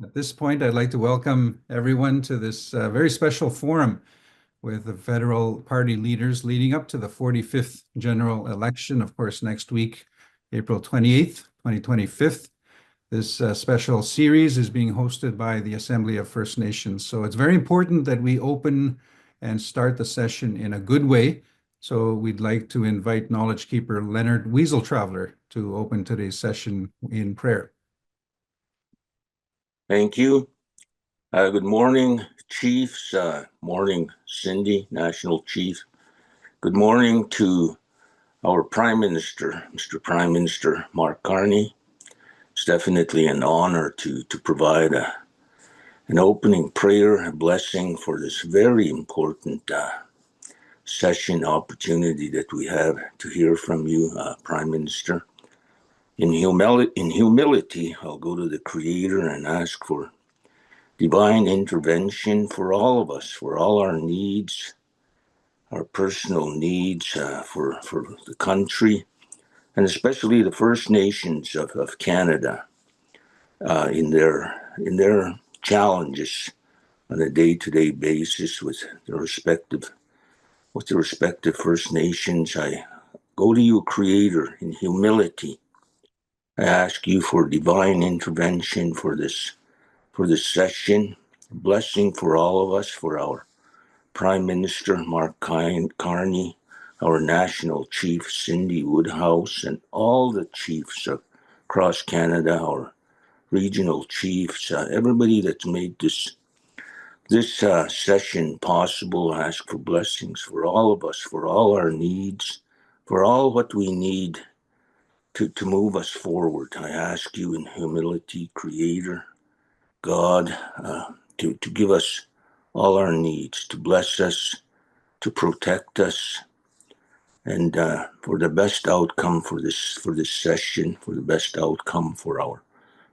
At this point, I'd like to welcome everyone to this very special forum with the federal party leaders leading up to the 45th general election, of course, next week, April 28th, 2025. This special series is being hosted by the Assembly of First Nations. So it's very important that we open and start the session in a good way. So we'd like to invite Knowledge Keeper Leonard Weasel Traveler to open today's session in prayer. Thank you. Good morning, Chiefs. Morning, Cindy, National Chief. Good morning to our Prime Minister, Mr. Prime Minister Mark Carney. It's definitely an honor to provide an opening prayer, a blessing for this very important session opportunity that we have to hear from you, Prime Minister. In humility, I'll go to the Creator and ask for divine intervention for all of us, for all our needs, our personal needs, for the country, and especially the First Nations of Canada in their challenges on a day-to-day basis with the respective First Nations. I go to you, Creator, in humility. I ask you for divine intervention for this session, blessing for all of us, for our Prime Minister, Mark Carney, our National Chief, Cindy Woodhouse, and all the chiefs across Canada, our regional chiefs, everybody that's made this session possible. I ask for blessings for all of us, for all our needs, for all what we need to move us forward. I ask you in humility, Creator, God, to give us all our needs, to bless us, to protect us, and for the best outcome for this session, for the best outcome for our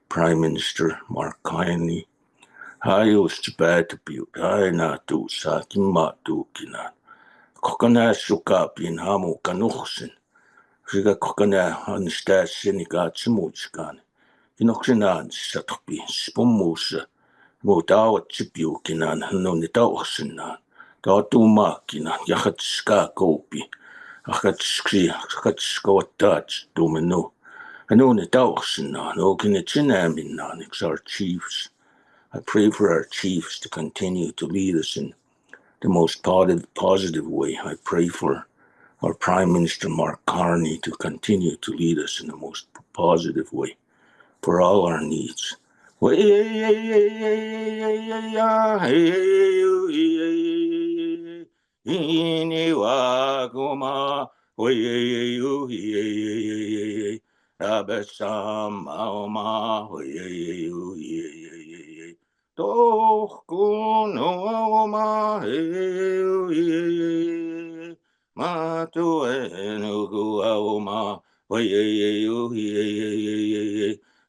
Prime Minister, Mark Carney. Hayo stipatapio, hai na tu sa kimatu kina. Kokana sukapin hamo kanuxin. Shiga kokana anstasin ikatsimuchkan. Kinoxinan satpi, spumusa. Mo tawat sipyo kinan no nitawaksin. Tawatuma kinan yakat ska kopi. Akat skawatach domino. Ano nitawaksin no kinitinamin it's our chiefs. I pray for our chiefs to continue to lead us in the most positive way. I pray for our Prime Minister Mark Carney to continue to lead us in the most positive way for all our needs.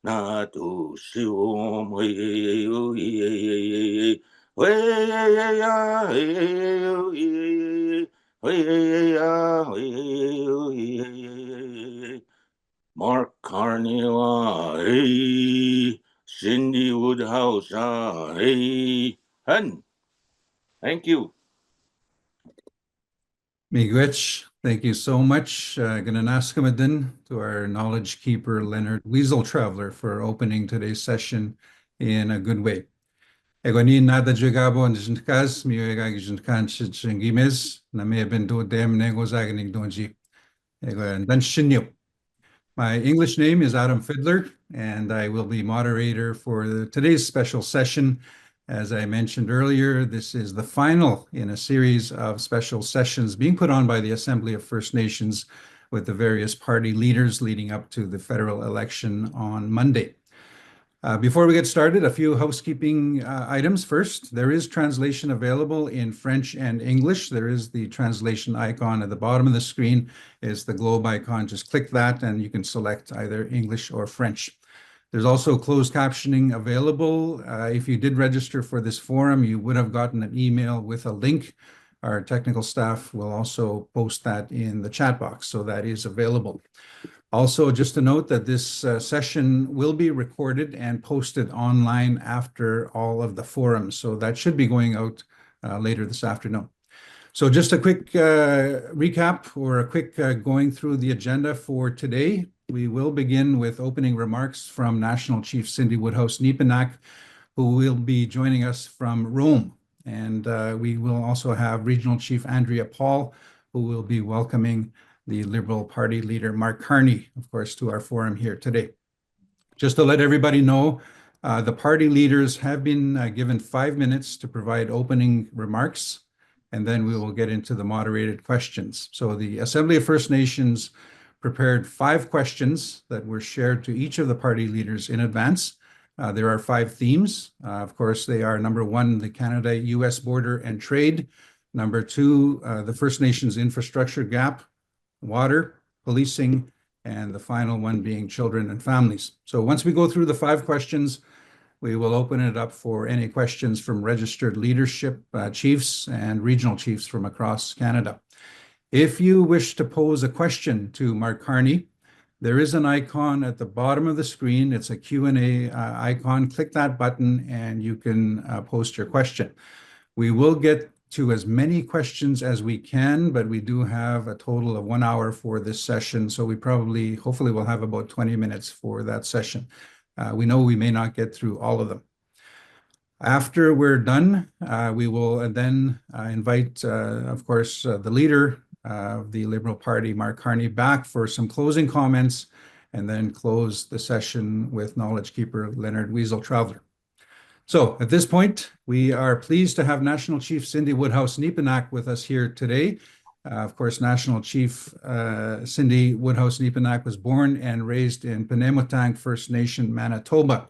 Natu siom Mark Carney, Cindy Woodhouse, and thank you. Miigwech, thank you so much. Gananaskamadin to our Knowledge Keeper Leonard Weasel Traveler for opening today's session in a good way. Egonin nada jugabo and jintkas, miuega jintkan chingimes, na may have been do dem nego zaganing donji. Egon dan shinyo. My English name is Adam Fiddler, and I will be moderator for today's special session. As I mentioned earlier, this is the final in a series of special sessions being put on by the Assembly of First Nations with the various party leaders leading up to the federal election on Monday. Before we get started, a few housekeeping items. First, there is translation available in French and English. There is the translation icon at the bottom of the screen. It's the globe icon. Just click that and you can select either English or French. There's also closed captioning available. If you did register for this forum, you would have gotten an email with a link. Our technical staff will also post that in the chat box, so that is available. Also, just a note that this session will be recorded and posted online after all of the forums. So that should be going out later this afternoon. So just a quick recap or a quick going through the agenda for today. We will begin with opening remarks from National Chief Cindy Woodhouse-Nepenak, who will be joining us from Rome. And we will also have Regional Chief Andrea Paul, who will be welcoming the Liberal Party leader, Mark Carney, of course, to our forum here today. Just to let everybody know, the party leaders have been given 5 minutes to provide opening remarks, and then we will get into the moderated questions. So the Assembly of First Nations prepared 5 questions that were shared to each of the party leaders in advance. There are 5 themes. Of course, they are number 1, the Canada-US border and trade. Number 2, the First Nations infrastructure gap, water, policing, and the final one being children and families. So once we go through the 5 questions, we will open it up for any questions from registered leadership, chiefs, and regional chiefs from across Canada. If you wish to pose a question to Mark Carney, there is an icon at the bottom of the screen. It's a Q&A icon. Click that button and you can post your question. We will get to as many questions as we can, but we do have a total of 1 hour for this session. So we hopefully will have about 20 minutes for that session. We know we may not get through all of them. After we're done, we will then invite, of course, the leader of the Liberal Party, Mark Carney, back for some closing comments, and then close the session with Knowledge Keeper Leonard Weasel-Traveler. So at this point, we are pleased to have National Chief Cindy Woodhouse-Nepenak with us here today. Of course, National Chief Cindy Woodhouse-Nepenak was born and raised in Penamotang First Nation, Manitoba.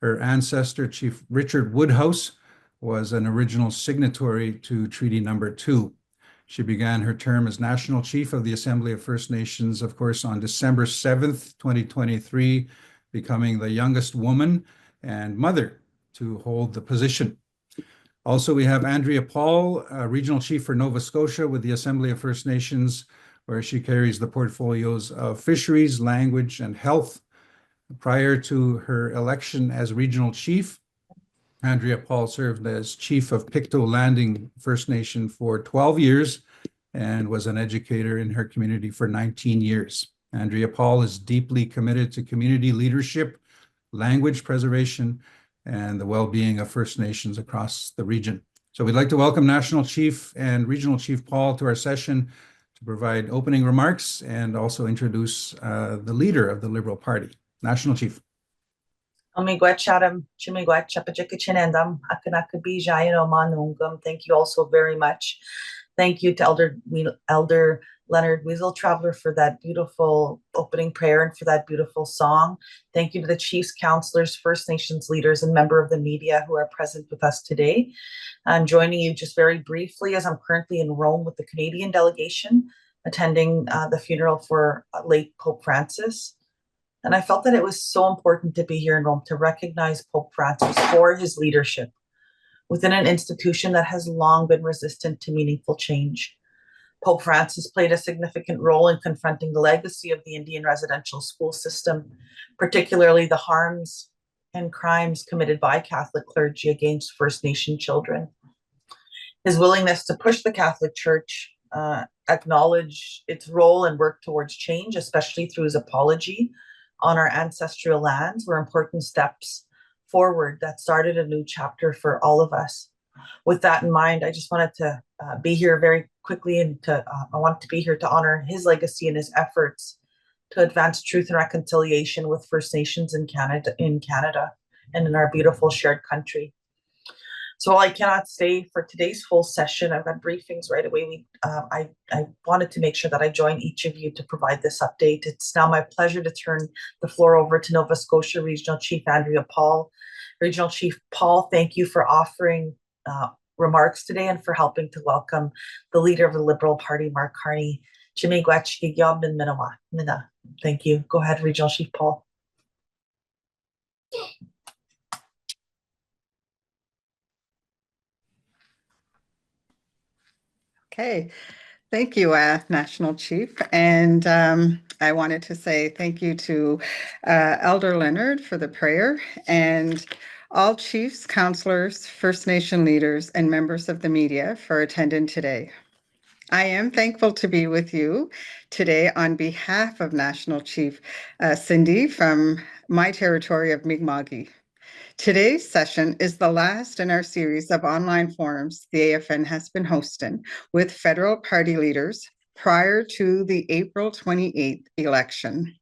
Her ancestor, Chief Richard Woodhouse, was an original signatory to Treaty Number 2. She began her term as National Chief of the Assembly of First Nations, of course, on December 7th, 2023, becoming the youngest woman and mother to hold the position. Also, we have Andrea Paul, Regional Chief for Nova Scotia with the Assembly of First Nations, where she carries the portfolios of fisheries, language, and health. Prior to her election as Regional Chief, Andrea Paul served as Chief of Pictou Landing First Nation for 12 years and was an educator in her community for 19 years. Andrea Paul is deeply committed to community leadership, language preservation, and the well-being of First Nations across the region. So we'd like to welcome National Chief and Regional Chief Paul to our session to provide opening remarks and also introduce the leader of the Liberal Party. National Chief. Thank you all so very much. Thank you to Elder Leonard Weasel-Traveler for that beautiful opening prayer and for that beautiful song. Thank you to the chiefs, councillors, First Nations leaders, and member of the media who are present with us today. I'm joining you just very briefly as I'm currently in Rome with the Canadian delegation attending the funeral for late Pope Francis. And I felt that it was so important to be here in Rome to recognize Pope Francis for his leadership within an institution that has long been resistant to meaningful change. Pope Francis played a significant role in confronting the legacy of the Indian residential school system, particularly the harms and crimes committed by Catholic clergy against First Nation children. His willingness to push the Catholic Church, acknowledge its role and work towards change, especially through his apology on our ancestral lands, were important steps forward that started a new chapter for all of us. With that in mind, I just wanted to be here very quickly and I want to be here to honor his legacy and his efforts to advance truth and reconciliation with First Nations in Canada and in our beautiful shared country. So while I cannot stay for today's full session, I've got briefings right away. I wanted to make sure that I join each of you to provide this update. It's now my pleasure to turn the floor over to Nova Scotia Regional Chief Andrea Paul. Regional Chief Paul, thank you for offering remarks today and for helping to welcome the leader of the Liberal Party, Mark Carney. Thank you. Go ahead, Regional Chief Paul. Okay, Thank you, National Chief. And I wanted to say thank you to Elder Leonard for the prayer and all chiefs, counselors, First Nation leaders, and members of the media for attending today. I am thankful to be with you today on behalf of National Chief Cindy from my territory of Mi'kma'ki. Today's session is the last in our series of online forums the AFN has been hosting with federal party leaders prior to the April 28th election.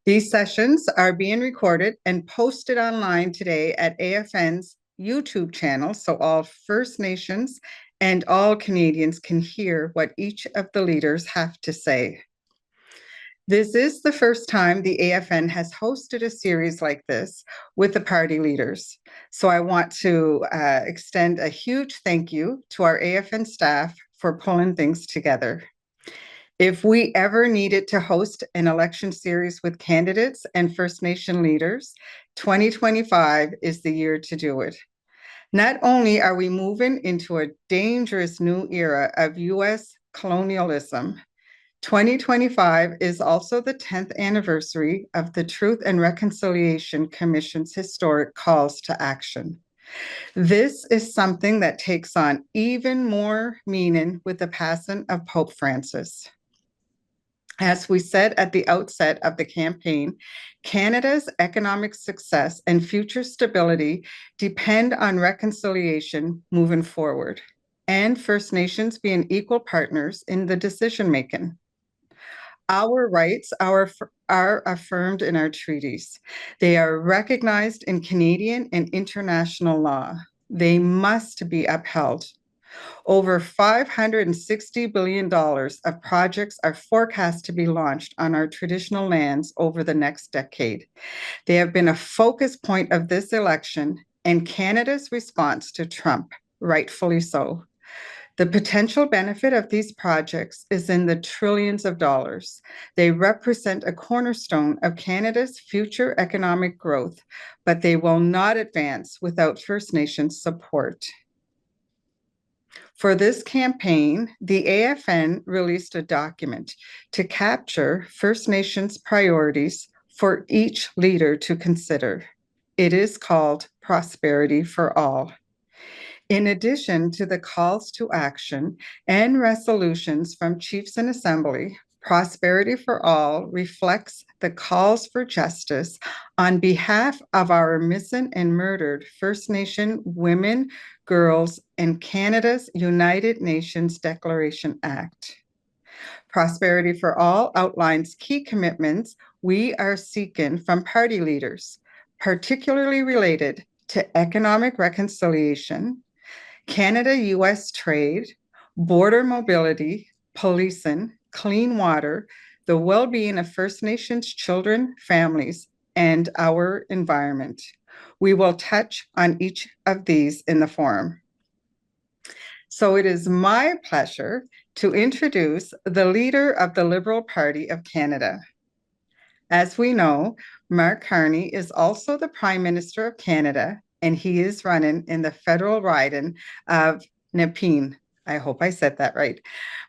These sessions are being recorded and posted online today at AFN's YouTube channel, so all First Nations and all Canadians can hear what each of the leaders have to say. This is the first time the AFN has hosted a series like this with the party leaders. So I want to extend a huge thank you to our AFN staff for pulling things together. If we ever needed to host an election series with candidates and First Nation leaders, 2025 is the year to do it. Not only are we moving into a dangerous new era of US colonialism, 2025 is also the 10th anniversary of the Truth and Reconciliation Commission's historic calls to action. This is something that takes on even more meaning with the passing of Pope Francis. As we said at the outset of the campaign, Canada's economic success and future stability depend on reconciliation moving forward, and First Nations being equal partners in the decision-making. Our rights are affirmed in our treaties. They are recognized in Canadian and international law. They must be upheld. Over $560 billion of projects are forecast to be launched on our traditional lands over the next decade. They have been a focus point of this election and Canada's response to Trump, rightfully so. The potential benefit of these projects is in the trillions of dollars. They represent a cornerstone of Canada's future economic growth, but they will not advance without First Nations support. For this campaign, the AFN released a document to capture First Nations priorities for each leader to consider. It is called Prosperity for All. In addition to the calls to action and resolutions from Chiefs and Assembly, Prosperity for All reflects the calls for justice on behalf of our missing and murdered First Nation women, girls, and Canada's United Nations Declaration Act. Prosperity for All outlines key commitments we are seeking from party leaders, particularly related to economic reconciliation, Canada-US trade, border mobility, policing, clean water, the well-being of First Nations children, families, and our environment. We will touch on each of these in the forum. So it is my pleasure to introduce the leader of the Liberal Party of Canada. As we know, Mark Carney is also the Prime Minister of Canada, and he is running in the federal riding of Nepean. I hope I said that right.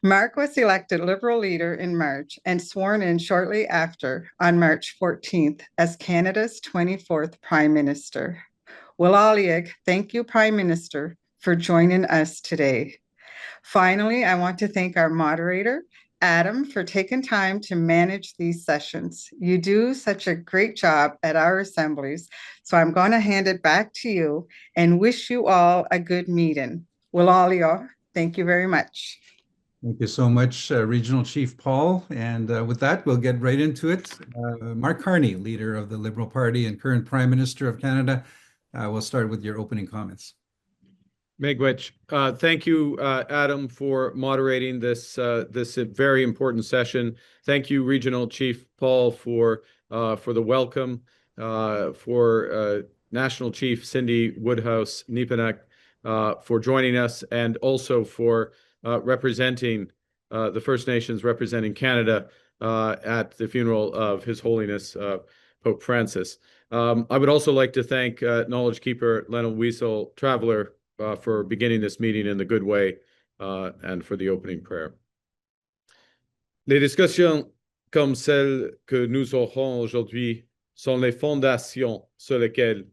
Mark was elected Liberal leader in March and sworn in shortly after on March 14th as Canada's 24th Prime Minister. Walaaliig, thank you, Prime Minister, for joining us today. Finally, I want to thank our moderator, Adam, for taking time to manage these sessions. You do such a great job at our assemblies, so I'm going to hand it back to you and wish you all a good meeting. Walaaliig, thank you very much. Thank you so much, Regional Chief Paul. And with that, we'll get right into it. Mark Carney, leader of the Liberal Party and current Prime Minister of Canada, we'll start with your opening comments. Miigwech, thank you, Adam, for moderating this very important session. Thank you, Regional Chief Paul, for the welcome, for National Chief Cindy Woodhouse Nipanek for joining us, and also for representing the First Nations, representing Canada at the funeral of His Holiness Pope Francis. I would also like to thank Knowledge Keeper Leonard Wiesel Traveler for beginning this meeting in the good way and for the opening prayer. Les discussions comme celles que nous aurons aujourd'hui sont les fondations sur lesquelles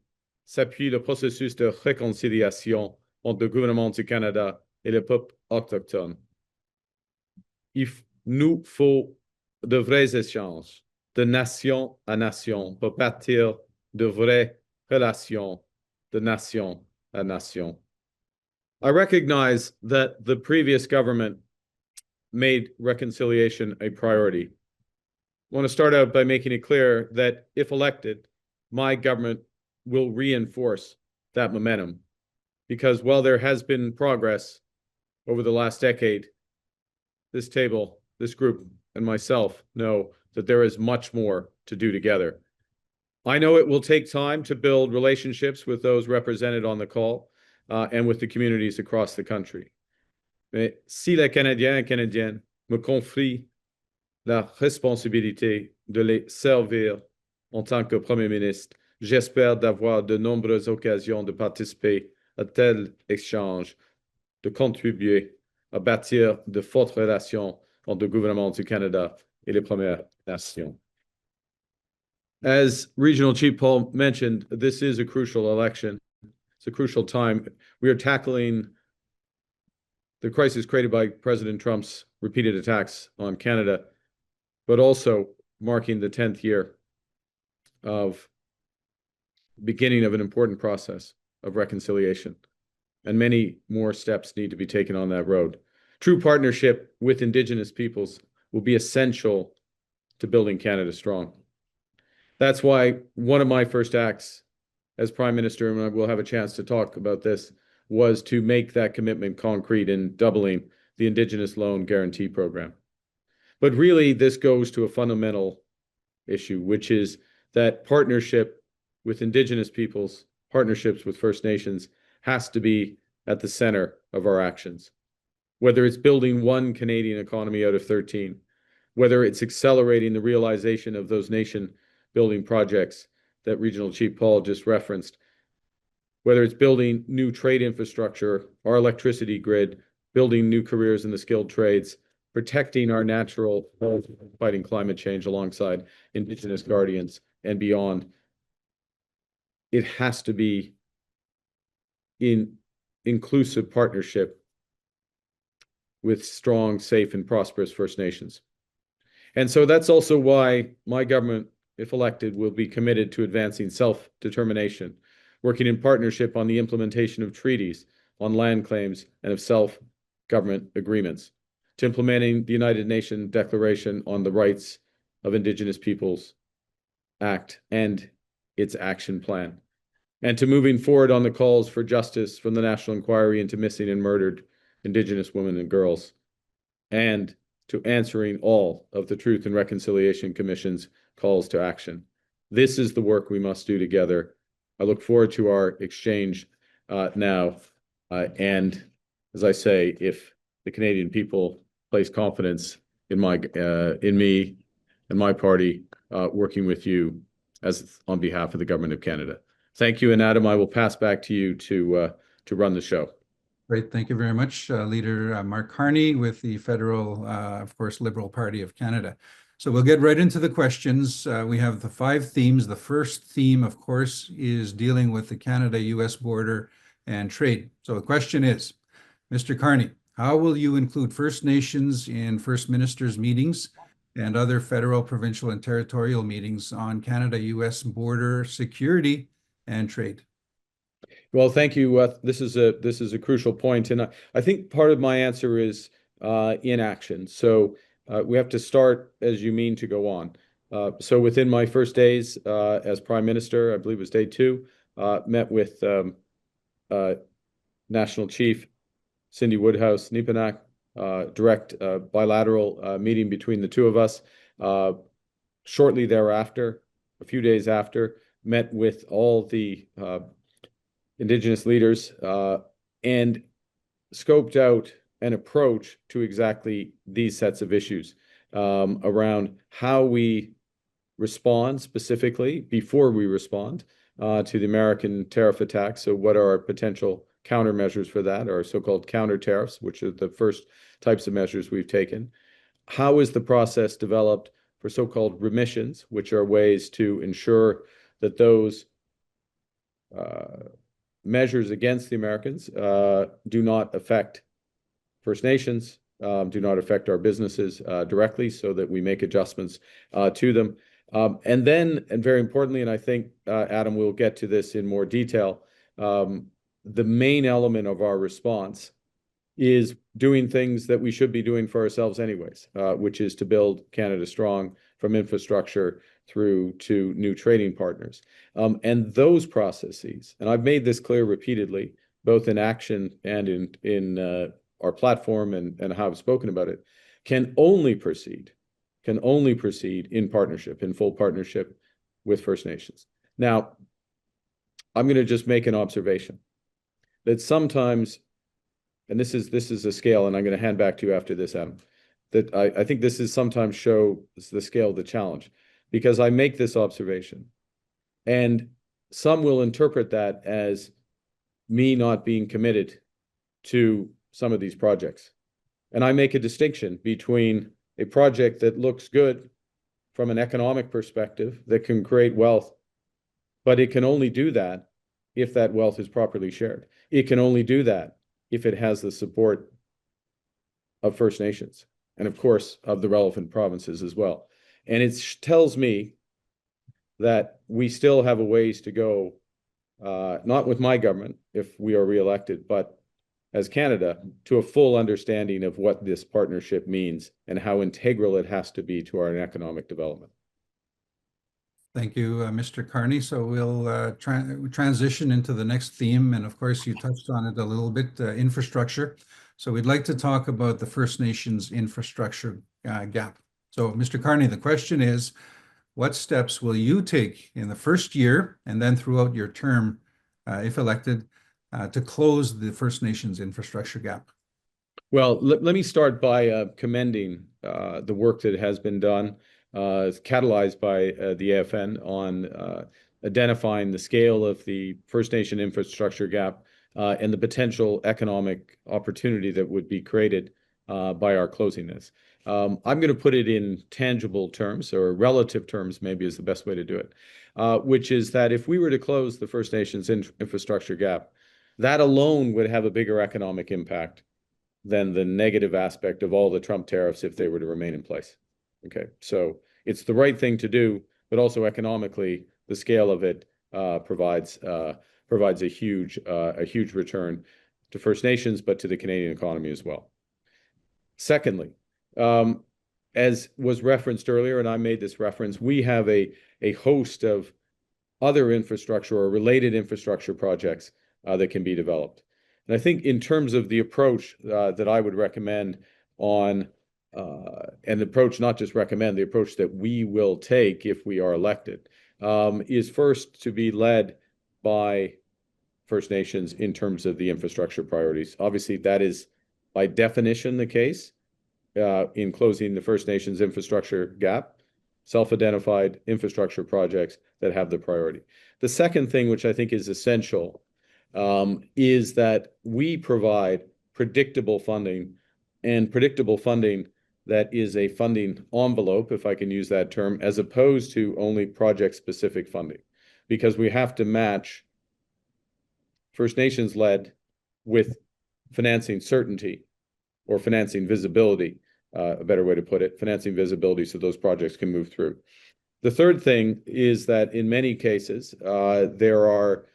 s'appuie le processus de réconciliation entre le gouvernement du Canada et le peuple autochtone. Nous faut de vrais échanges de nation à nation pour bâtir de vraies relations de nation à nation. I recognize that the previous government made reconciliation a priority. I want to start out by making it clear that if elected, my government will reinforce that momentum. Because while there has been progress over the last decade, this table, this group, and myself know that there is much more to do together. I know it will take time to build relationships with those represented on the call and with the communities across the country. Mais si les Canadiens et Canadiennes me confient la responsabilité de les servir en tant que Premier ministre, j'espère d'avoir de nombreuses occasions de participer à tel échange, de contribuer à bâtir de fortes relations entre le gouvernement du Canada et les Premières Nations. As Regional Chief Paul mentioned, this is a crucial election. It's a crucial time. We are tackling the crisis created by President Trump's repeated attacks on Canada, but also marking the 10th year of beginning of an important process of reconciliation. And many more steps need to be taken on that road. True partnership with Indigenous peoples will be essential to building Canada strong. That's why one of my first acts as Prime Minister, and we'll have a chance to talk about this, was to make that commitment concrete in doubling the Indigenous Loan Guarantee Program. But really, this goes to a fundamental issue, which is that partnership with Indigenous peoples, partnerships with First Nations, has to be at the center of our actions. Whether it's building one Canadian economy out of 13, whether it's accelerating the realization of those nation-building projects that Regional Chief Paul just referenced, whether it's building new trade infrastructure, our electricity grid, building new careers in the skilled trades, protecting our natural health, fighting climate change alongside Indigenous guardians and beyond. It has to be in inclusive partnership with strong, safe, and prosperous First Nations. And so that's also why my government, if elected, will be committed to advancing self-determination, working in partnership on the implementation of treaties, on land claims, and of self-government agreements, to implementing the United Nations Declaration on the Rights of Indigenous Peoples Act and its action plan, and to moving forward on the calls for justice from the National Inquiry into Missing and Murdered Indigenous Women and Girls, and to answering all of the Truth and Reconciliation Commission's calls to action. This is the work we must do together. I look forward to our exchange now. And as I say, if the Canadian people place confidence in me and my party, working with you as on behalf of the Government of Canada. Thank you, and Adam, I will pass back to you to run the show. Great, thank you very much, Leader Mark Carney with the federal, of course, Liberal Party of Canada. So we'll get right into the questions. We have the 5 themes. The first theme, of course, is dealing with the Canada-US border and trade. So the question is, Mr. Carney, how will you include First Nations in First Ministers' meetings and other federal, provincial, and territorial meetings on Canada-US border security and trade? Well, thank you. This is a crucial point, and I think part of my answer is inaction. So we have to start as you mean to go on. So within my first days as Prime Minister, I believe it was day 2, met with National Chief Cindy Woodhouse-Nepanak, direct bilateral meeting between the two of us. Shortly thereafter, a few days after, met with all the Indigenous leaders and scoped out an approach to exactly these sets of issues around how we respond specifically before we respond to the American tariff attack. So what are our potential countermeasures for that, our so-called counter tariffs, which are the first types of measures we've taken? how is the process developed for so-called remissions, which are ways to ensure that those measures against the Americans do not affect First Nations, do not affect our businesses directly, so that we make adjustments to them. And then, and very importantly, and I think, Adam, we'll get to this in more detail, the main element of our response is doing things that we should be doing for ourselves anyways, which is to build Canada strong from infrastructure through to new trading partners. And those processes, and I've made this clear repeatedly, both in action and in our platform and how I've spoken about it, can only proceed in partnership, in full partnership with First Nations. Now, I'm going to just make an observation that sometimes, and this is a scale, and I'm going to hand back to you after this, Adam, that I think this is sometimes shows the scale of the challenge, because I make this observation, and some will interpret that as me not being committed to some of these projects. And I make a distinction between a project that looks good from an economic perspective, that can create wealth, but it can only do that if that wealth is properly shared. It can only do that if it has the support of First Nations, and of course of the relevant provinces as well. And it tells me that we still have a ways to go, not with my government if we are reelected, but as Canada, to a full understanding of what this partnership means and how integral it has to be to our economic development. Thank you, Mr. Carney. So we'll transition into the next theme. And of course, you touched on it a little bit, infrastructure. So we'd like to talk about the First Nations infrastructure gap. So Mr. Carney, the question is, what steps will you take in the first year and then throughout your term, if elected, to close the First Nations infrastructure gap? Well, let me start by commending the work that has been done, catalyzed by the AFN on identifying the scale of the First Nation infrastructure gap and the potential economic opportunity that would be created by our closing this. I'm going to put it in tangible terms, or relative terms maybe is the best way to do it, which is that if we were to close the First Nations infrastructure gap, that alone would have a bigger economic impact than the negative aspect of all the Trump tariffs if they were to remain in place. Okay, so it's the right thing to do, but also economically, the scale of it provides a huge return to First Nations, but to the Canadian economy as well. Secondly, as was referenced earlier, and I made this reference, we have a host of other infrastructure or related infrastructure projects that can be developed. And I think in terms of the approach that I would recommend on, and the approach, not just recommend, the approach that we will take if we are elected, is first to be led by First Nations in terms of the infrastructure priorities. Obviously, that is by definition the case in closing the First Nations infrastructure gap, self-identified infrastructure projects that have the priority. The second thing, which I think is essential, is that we provide predictable funding, and predictable funding that is a funding envelope, if I can use that term, as opposed to only project-specific funding, because we have to match First Nations-led with financing certainty or financing visibility, a better way to put it, financing visibility so those projects can move through. The third thing is that in many cases, there are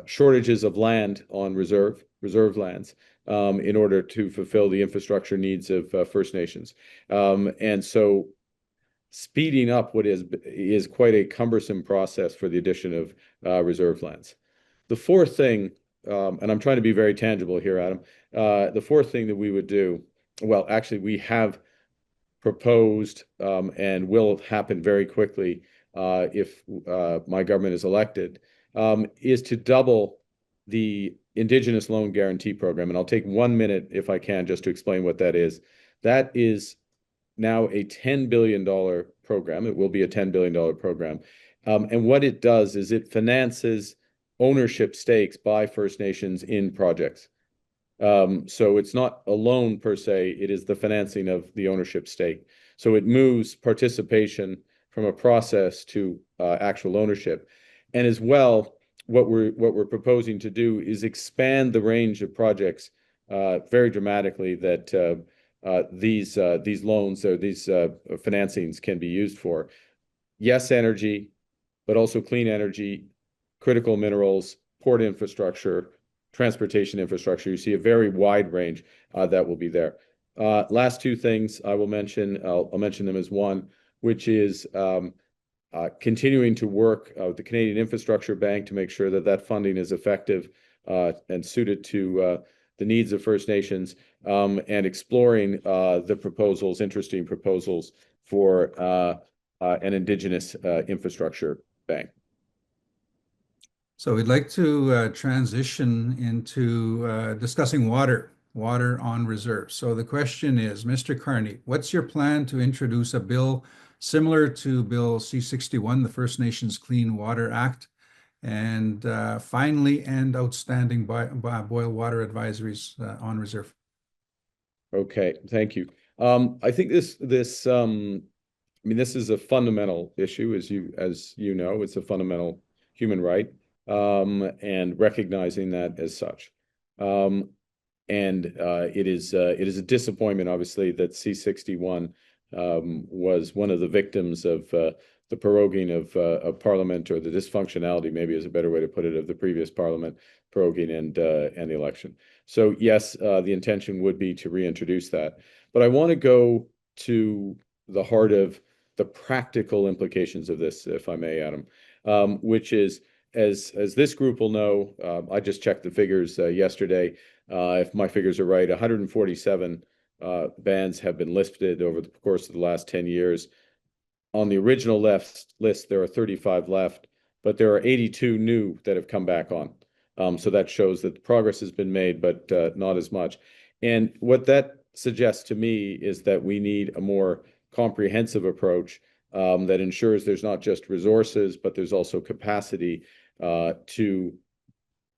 shortages of land on reserve lands in order to fulfill the infrastructure needs of First Nations. And so speeding up what is quite a cumbersome process for the addition of reserve lands. The fourth thing, and I'm trying to be very tangible here, Adam, the fourth thing that we would do, well, actually we have proposed and will happen very quickly if my government is elected, is to double the Indigenous Loan Guarantee Program. And I'll take 1 minute, if I can, just to explain what that is. That is now a $10 billion program. It will be a $10 billion program. And what it does is it finances ownership stakes by First Nations in projects. So it's not a loan per se, it is the financing of the ownership stake. So it moves participation from a process to actual ownership. And as well, what we're proposing to do is expand the range of projects very dramatically that these loans or these financings can be used for. Yes, energy, but also clean energy, critical minerals, port infrastructure, transportation infrastructure. You see a very wide range that will be there. Last two things I will mention, I'll mention them as one, which is continuing to work with the Canadian Infrastructure Bank to make sure that that funding is effective and suited to the needs of First Nations, and exploring the proposals, interesting proposals for an Indigenous infrastructure bank. So we'd like to transition into discussing water on reserve. So the question is, Mr. Carney, what's your plan to introduce a bill similar to Bill C-61, the First Nations Clean Water Act, and finally end outstanding boil water advisories on reserve? Okay, thank you. I think this is a fundamental issue, as you know, it's a fundamental human right, and recognizing that as such. It is a disappointment, obviously, that C-61 was one of the victims of the proroguing of Parliament, or the dysfunctionality, maybe is a better way to put it, of the previous Parliament proroguing and the election. So yes, the intention would be to reintroduce that. But I want to go to the heart of the practical implications of this, if I may, Adam, which is, as this group will know, I just checked the figures yesterday. If my figures are right, 147 bans have been lifted over the course of the last 10 years. On the original list, there are 35 left, but there are 82 new that have come back on. So that shows that progress has been made, but not as much. And what that suggests to me is that we need a more comprehensive approach that ensures there's not just resources, but there's also capacity to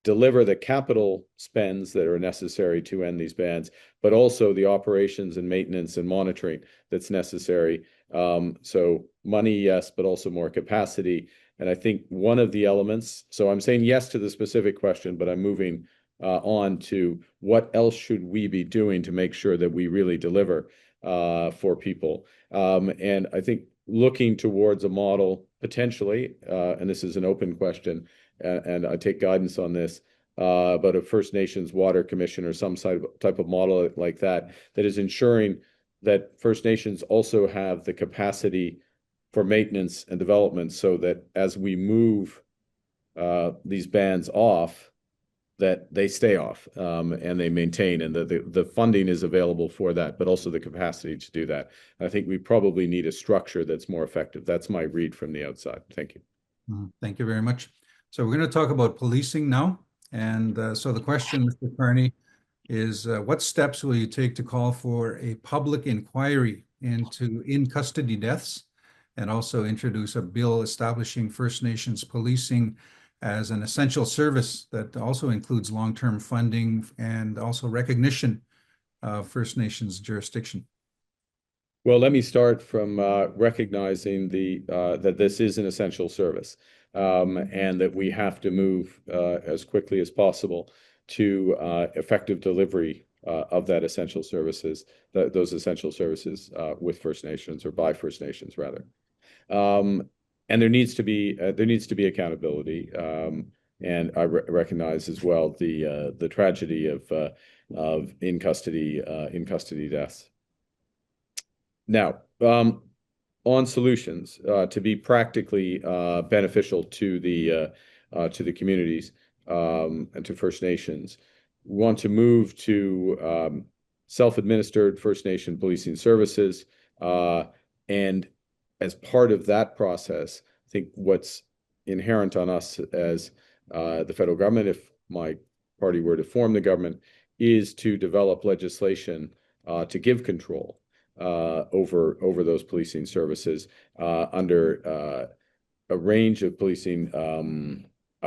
deliver the capital spends that are necessary to end these bans, but also the operations and maintenance and monitoring that's necessary. So money, yes, but also more capacity. And I think one of the elements, so I'm saying yes to the specific question, but I'm moving on to what else should we be doing to make sure that we really deliver for people. And I think looking towards a model potentially, and this is an open question, and I take guidance on this, but a First Nations Water Commission or some type of model like that, that is ensuring that First Nations also have the capacity for maintenance and development, so that as we move these bans off, that they stay off and they maintain, and the funding is available for that, but also the capacity to do that. I think we probably need a structure that's more effective. That's my read from the outside. Thank you. Thank you very much. So we're going to talk about policing now. And so the question, Mr. Carney, is what steps will you take to call for a public inquiry into in-custody deaths, and also introduce a bill establishing First Nations policing as an essential service that also includes long-term funding and also recognition of First Nations jurisdiction? Well, let me start from recognizing that this is an essential service, and that we have to move as quickly as possible to effective delivery of that essential services, those essential services with First Nations, or by First Nations rather. And there needs to be accountability, and I recognize as well the tragedy of in custody deaths. Now, on solutions to be practically beneficial to the communities and to First Nations, we want to move to self-administered First Nation policing services, and as part of that process, I think what's inherent on us as the federal government, if my party were to form the government, is to develop legislation to give control over those policing services under a range of policing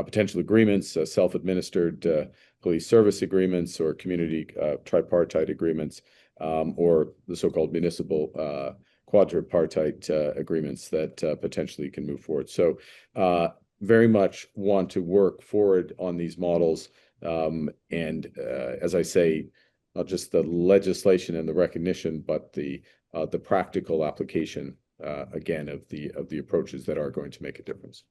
potential agreements, self-administered police service agreements, or community tripartite agreements, or the so-called municipal quadripartite agreements that potentially can move forward. So very much want to work forward on these models. As I say, not just the legislation and the recognition, but the practical application again of the approaches that are going to make a difference.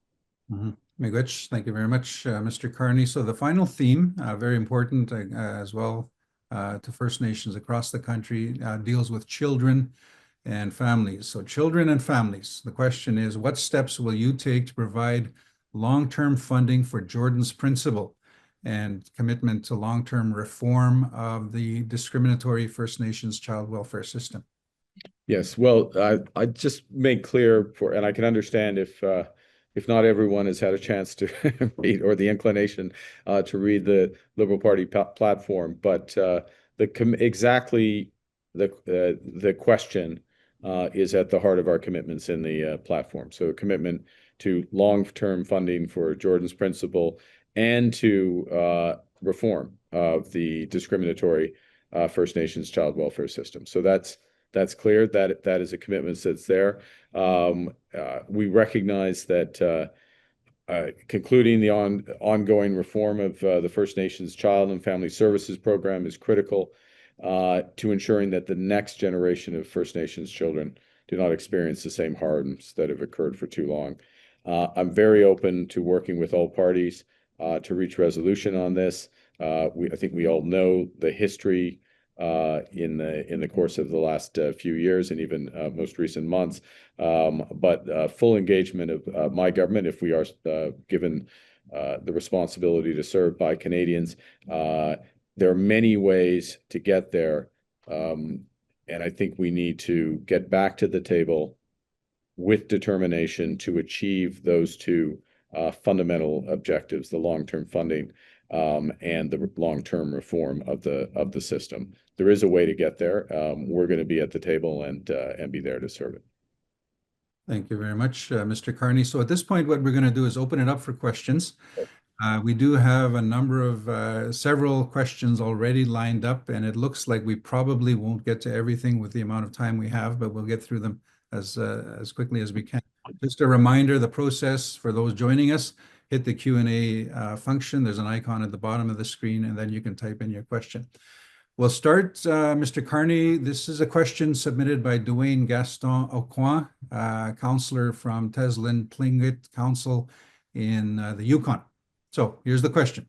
Miigwech, thank you very much, Mr. Carney. So the final theme, very important as well to First Nations across the country, deals with children and families. So children and families. The question is, what steps will you take to provide long-term funding for Jordan's principle and commitment to long-term reform of the discriminatory First Nations child welfare system? Yes, well, I just make clear and I can understand if not everyone has had a chance to read or the inclination to read the Liberal Party platform, but exactly the question is at the heart of our commitments in the platform. So a commitment to long-term funding for Jordan's principle and to reform of the discriminatory First Nations child welfare system. So that's clear. That is a commitment that's there. We recognize that concluding the ongoing reform of the First Nations Child and Family Services Program is critical to ensuring that the next generation of First Nations children do not experience the same harms that have occurred for too long. I'm very open to working with all parties to reach resolution on this. I think we all know the history in the course of the last few years and even most recent months. But full engagement of my government, if we are given the responsibility to serve by Canadians. There are many ways to get there, and I think we need to get back to the table with determination to achieve those two fundamental objectives: the long-term funding and the long-term reform of the system. There is a way to get there. We're going to be at the table and be there to serve it. Thank you very much, Mr. Carney. So at this point, what we're going to do is open it up for questions. We do have a number of several questions already lined up, and it looks like we probably won't get to everything with the amount of time we have, but we'll get through them as quickly as we can. Just a reminder, the process for those joining us: hit the Q&A function. There's an icon at the bottom of the screen, and then you can type in your question. We'll start, Mr. Carney. This is a question submitted by Dwayne Gaston Aucoin, councillor from Teslin Tlingit Council in the Yukon. So here's the question.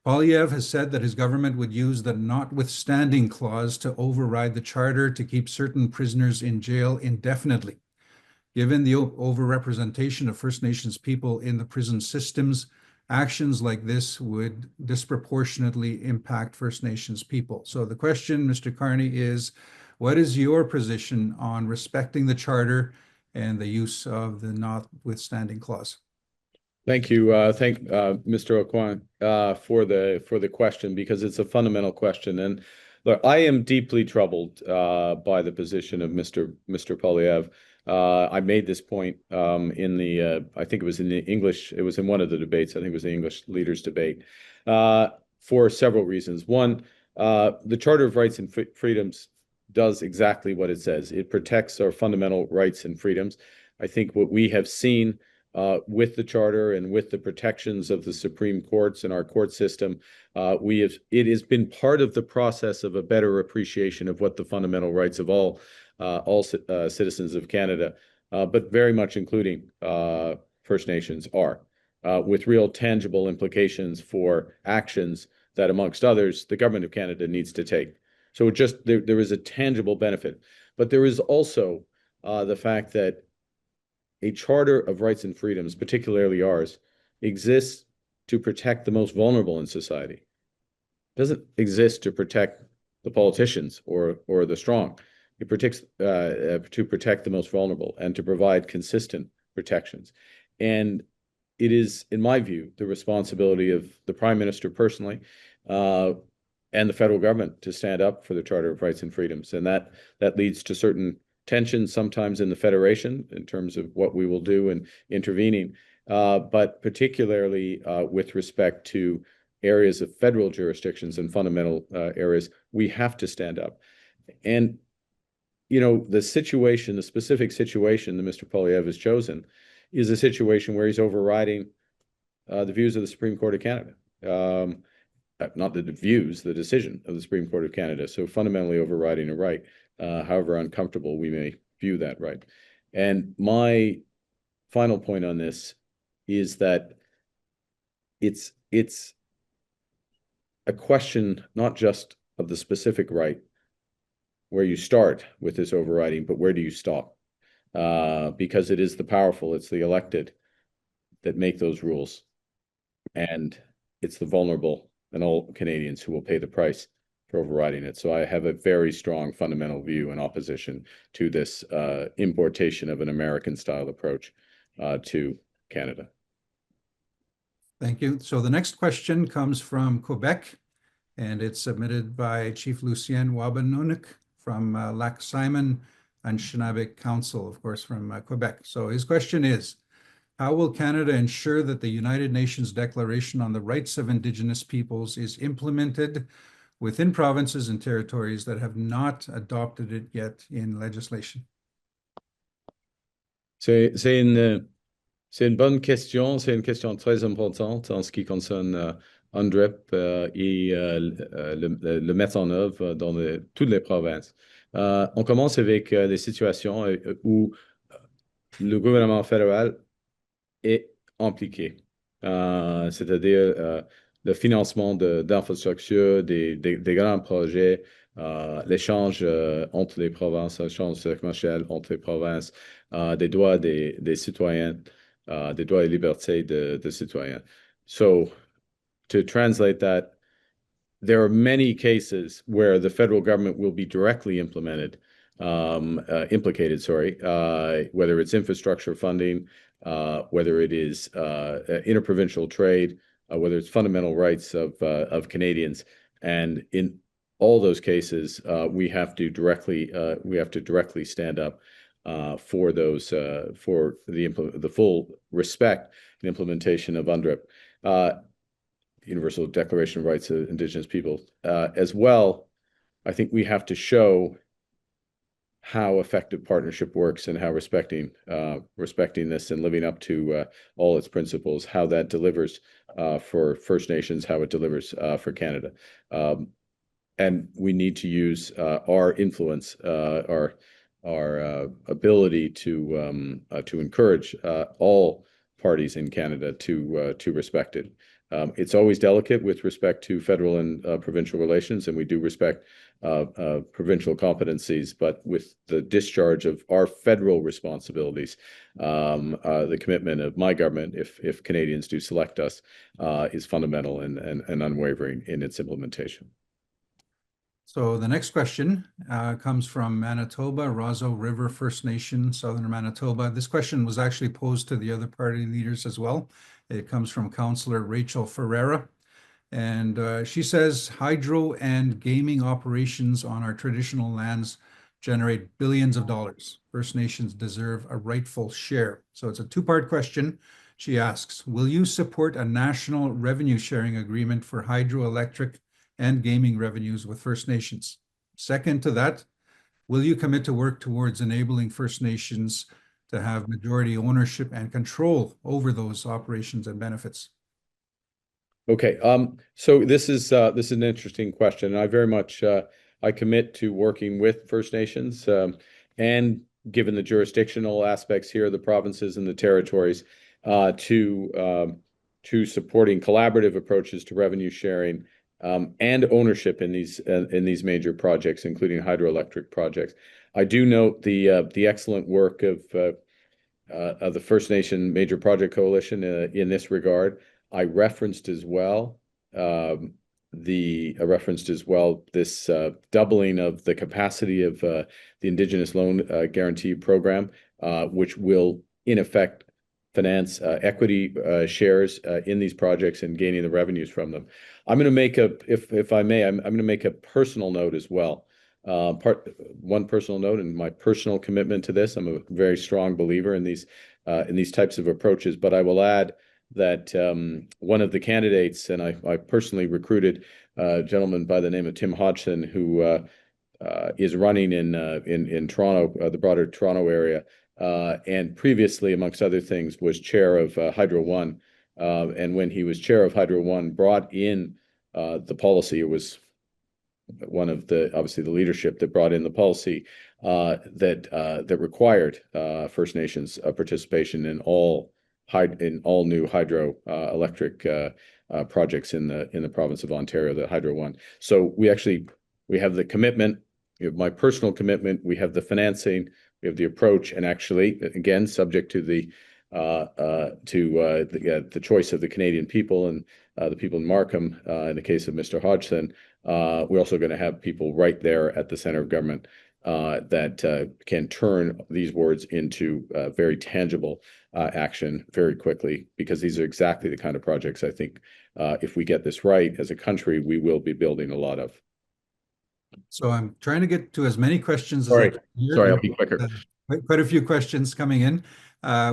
Poilievre has said that his government would use the notwithstanding clause to override the charter to keep certain prisoners in jail indefinitely. Given the overrepresentation of First Nations people in the prison systems, actions like this would disproportionately impact First Nations people. So the question, Mr. Carney, is what is your position on respecting the charter and the use of the notwithstanding clause? Thank you. Thank Mr. Aucoin for the question, because it's a fundamental question. And look, I am deeply troubled by the position of Mr. Poilievre. I made this point in the I think it was in the English. It was in one of the debates. I think it was the English leaders debate for several reasons. One, the Charter of Rights and Freedoms does exactly what it says. It protects our fundamental rights and freedoms. I think what we have seen with the Charter and with the protections of the Supreme Courts and our court system, it has been part of the process of a better appreciation of what the fundamental rights of all citizens of Canada, but very much including First Nations, are, with real tangible implications for actions that, amongst others, the Government of Canada needs to take. So there is a tangible benefit, but there is also the fact that a Charter of Rights and Freedoms, particularly ours, exists to protect the most vulnerable in society. It doesn't exist to protect the politicians or the strong. It protects to protect the most vulnerable and to provide consistent protections. And it is, in my view, the responsibility of the Prime Minister personally and the federal government to stand up for the Charter of Rights and Freedoms. And that leads to certain tensions sometimes in the Federation in terms of what we will do in intervening. but particularly with respect to areas of federal jurisdictions and fundamental areas, we have to stand up. And, you know, the specific situation that Mr. Poilievre has chosen is a situation where he's overriding the views of the Supreme Court of Canada. Not the views, the decision of the Supreme Court of Canada. So fundamentally overriding a right, however uncomfortable we may view that right. And my final point on this is that it's a question not just of the specific right, where you start with this overriding, but where do you stop? Because it is the powerful, it's the elected that make those rules. And it's the vulnerable and all Canadians who will pay the price for overriding it. So I have a very strong fundamental view in opposition to this importation of an American-style approach to Canada. Thank you. So the next question comes from Quebec, and it's submitted by Chief Lucien Wabanunuk from Lac Simon and Shinabik Council, of course, from Quebec. So his question is, how will Canada ensure that the United Nations Declaration on the Rights of Indigenous Peoples is implemented within provinces and territories that have not adopted it yet in legislation? C'est une bonne question. C'est une question très importante en ce qui concerne UNDRIP et le mettre en œuvre dans toutes les provinces. On commence avec des situations où le gouvernement fédéral est impliqué, c'est-à-dire le financement d'infrastructures, des grands projets, l'échange entre les provinces, l'échange commercial entre les provinces, des droits des citoyens, des droits et libertés des citoyens. So, to translate that, there are many cases where the federal government will be directly implicated, whether it's infrastructure funding, whether it is interprovincial trade, whether it's fundamental rights of Canadians, and in all those cases, we have to directly stand up for those for the full respect and implementation of UNDRIP, Universal Declaration of Rights of Indigenous People, as well. I think we have to show how effective partnership works and how respecting this and living up to all its principles, how that delivers for First Nations, how it delivers for Canada. And we need to use our influence, our ability to encourage all parties in Canada to respect it. It's always delicate with respect to federal and provincial relations, and we do respect provincial competencies, but with the discharge of our federal responsibilities, the commitment of my government, if Canadians do select us, is fundamental and unwavering in its implementation. So the next question comes from Manitoba, Roseau River First Nation, Southern Manitoba. This question was actually posed to the other party leaders as well. It comes from Councillor Rachel Ferreira. And she says, hydro and gaming operations on our traditional lands generate billions of dollars. First Nations deserve a rightful share. So it's a two-part question. She asks, will you support a national revenue sharing agreement for hydroelectric and gaming revenues with First Nations? Second to that, will you commit to work towards enabling First Nations to have majority ownership and control over those operations and benefits? Okay, so this is an interesting question. I very much I commit to working with First Nations, and given the jurisdictional aspects here, the provinces and the territories, to supporting collaborative approaches to revenue sharing and ownership in these major projects, including hydroelectric projects. I do note the excellent work of the First Nation Major Project Coalition in this regard. I referenced as well this doubling of the capacity of the Indigenous Loan Guarantee Program, which will in effect finance equity shares in these projects and gaining the revenues from them. I'm going to make if I may, I'm going to make a personal note as well. One personal note and my personal commitment to this. I'm a very strong believer in these in these types of approaches. But I will add that one of the candidates, and I personally recruited a gentleman by the name of Tim Hodgson, who is running in Toronto, the broader Toronto area, and previously, amongst other things, was chair of Hydro One. And when he was chair of Hydro One, brought in the policy. It was one of the, obviously, the leadership that brought in the policy that required First Nations participation in all new hydroelectric projects in the province of Ontario, the Hydro One. So we have the commitment. We have my personal commitment. We have the financing. We have the approach, and actually, again, subject to the choice of the Canadian people and the people in Markham. In the case of Mr. Hodgson, we're also going to have people right there at the center of government that can turn these words into very tangible action very quickly, because these are exactly the kind of projects I think, if we get this right as a country, we will be building a lot of. So I'm trying to get to as many questions as Sorry. I can here. Sorry, I'll be quicker. Quite a few questions coming in.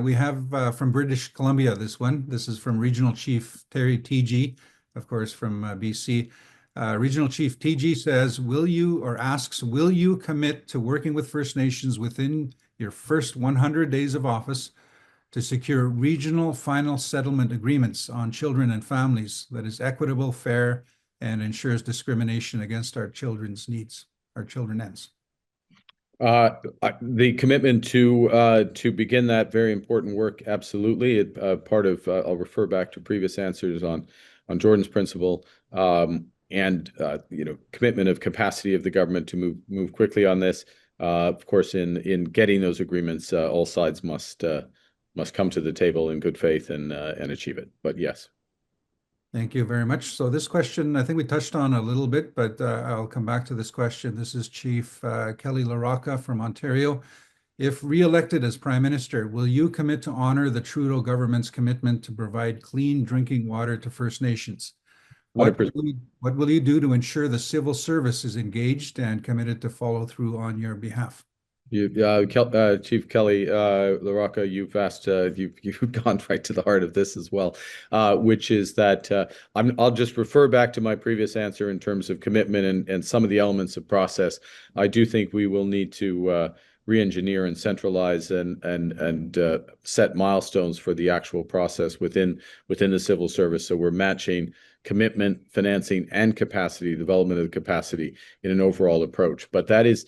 We have from British Columbia this one. This is from Regional Chief Terry TG, of course, from BC. Regional Chief TG says, will you commit to working with First Nations within your first 100 days of office to secure regional final settlement agreements on children and families that is equitable, fair, and ensures discrimination against our children's needs, our children ends? The commitment to begin that very important work, absolutely. Part of I'll refer back to previous answers on Jordan's principle, and commitment of capacity of the government to move quickly on this. Of course, in getting those agreements, all sides must come to the table in good faith and achieve it. But yes. Thank you very much. So this question, I think we touched on a little bit, but I'll come back to this question. This is Chief Kelly LaRocca from Ontario. If re-elected as Prime Minister, will you commit to honor the Trudeau government's commitment to provide clean drinking water to First Nations? What will you do to ensure the civil service is engaged and committed to follow through on your behalf? Chief Kelly LaRocca, you've gone right to the heart of this as well, which is that I'll just refer back to my previous answer in terms of commitment and some of the elements of process. I do think we will need to re-engineer and centralize and set milestones for the actual process within the civil service. So we're matching commitment, financing, and capacity, development of the capacity in an overall approach. But that is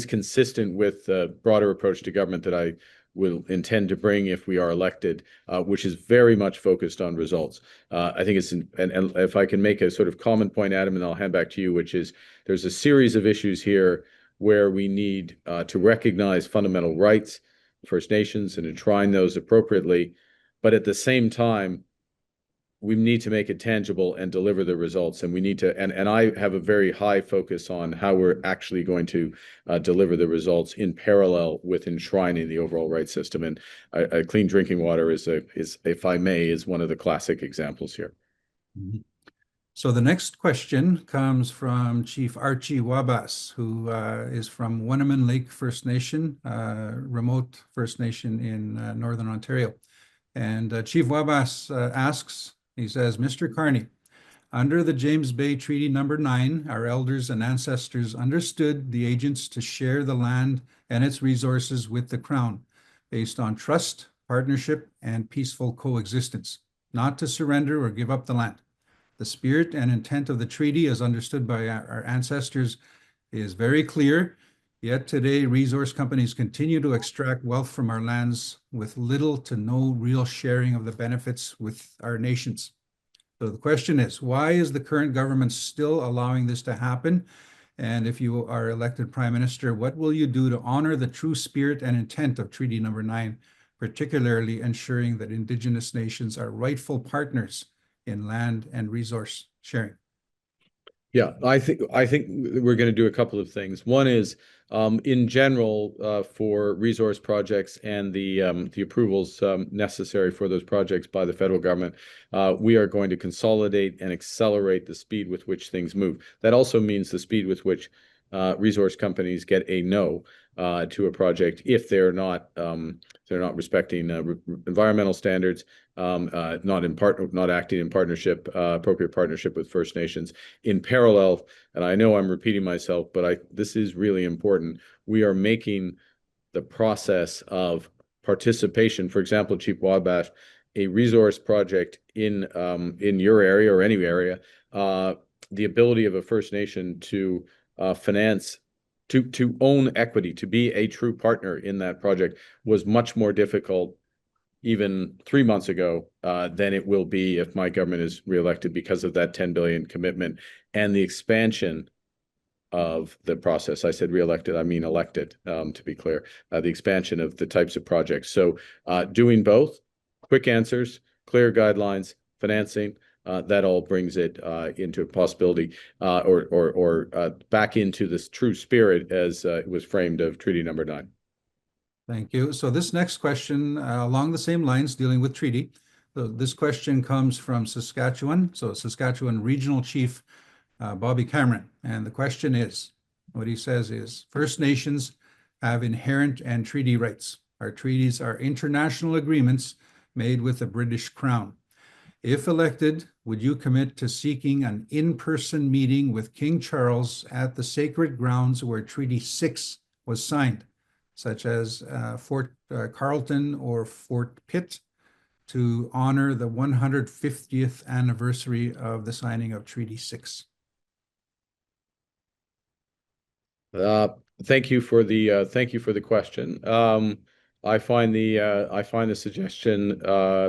consistent with the broader approach to government that I will intend to bring if we are elected, which is very much focused on results. I think and if I can make a sort of common point, Adam, and I'll hand back to you, which is there's a series of issues here where we need to recognize fundamental rights, First Nations, and enshrine those appropriately. But at the same time, we need to make it tangible and deliver the results. And we need to, and I have a very high focus on how we're actually going to deliver the results in parallel with enshrining the overall rights system. And clean drinking water is, if I may, is one of the classic examples here. Mm-hmm. So the next question comes from Chief Archie Wabas, who is from Winneman Lake First Nation, remote First Nation in Northern Ontario. And Chief Wabas asks, he says, Mr. Carney, under the James Bay Treaty Number 9, our elders and ancestors understood the agents to share the land and its resources with the Crown based on trust, partnership, and peaceful coexistence, not to surrender or give up the land. The spirit and intent of the treaty, as understood by our ancestors, is very clear. Yet today, resource companies continue to extract wealth from our lands with little to no real sharing of the benefits with our nations. So the question is, why is the current government still allowing this to happen? And if you are elected Prime Minister, what will you do to honor the true spirit and intent of Treaty Number 9, particularly ensuring that Indigenous nations are rightful partners in land and resource sharing? Yeah, I think we're going to do a couple of things. One is, in general, for resource projects and the approvals necessary for those projects by the federal government, we are going to consolidate and accelerate the speed with which things move. That also means the speed with which resource companies get a no to a project if they're not respecting environmental standards, not acting in partnership, appropriate partnership with First Nations. In parallel, and I know I'm repeating myself, but this is really important. We are making the process of participation, for example, Chief Wabash, a resource project in your area or any area, the ability of a First Nation to finance, to own equity, to be a true partner in that project was much more difficult even 3 months ago than it will be if my government is reelected, because of that 10 billion commitment and the expansion of the process. I said reelected, I mean elected, to be clear, the expansion of the types of projects. So doing both, quick answers, clear guidelines, financing, that all brings it into a possibility or back into this true spirit as it was framed of Treaty Number 9. Thank you. So this next question, along the same lines, dealing with treaty. So this question comes from Saskatchewan. So Saskatchewan Regional Chief Bobby Cameron. And the question is, what he says is, First Nations have inherent and treaty rights. Our treaties are international agreements made with the British Crown. If elected, would you commit to seeking an in-person meeting with King Charles at the sacred grounds where Treaty 6 was signed, such as Fort Carleton or Fort Pitt, to honor the 150th anniversary of the signing of Treaty 6? Thank you for the question. I find the suggestion